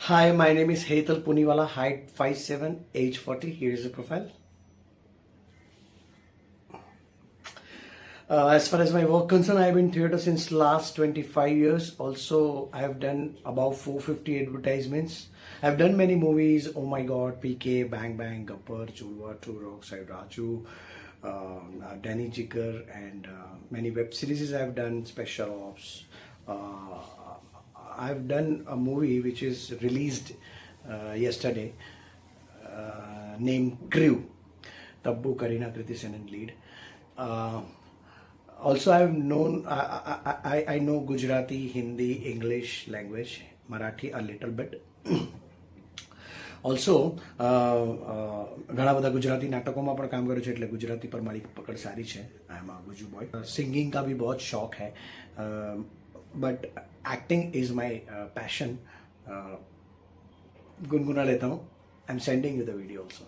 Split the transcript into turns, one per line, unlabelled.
Hi, my name is Hetal Puniwala, height 5'7", age 40. Here is the profile. As far as my work concerned, I have been in theatre since last 25 years. Also, I have done about 450 advertisements. I have done many movies. Oh my God, PK, Bang Bang, Gapar, Chulwa, Two Rock Side Raju, Danny Jigar, and many web series I have done, Special Ops. I've done a movie which is released yesterday named Crew. Tabbu, Karina, Kriti Senon lead. Also, I've known I know Gujarati, Hindi, English language, Marathi a little bit. Also ઘણા બધા ગુજરાતી નાટકોમાં પણ કામ કર્યું છે એટલે ગુજરાતી પર મારી પકડ સારી છે. આઈ એમ અ ગુજુ બોય. સિંગિંગ का भी बहुत शौक है but acting is my passion. गुनगुना लेता हूँ. I am sending you the video also.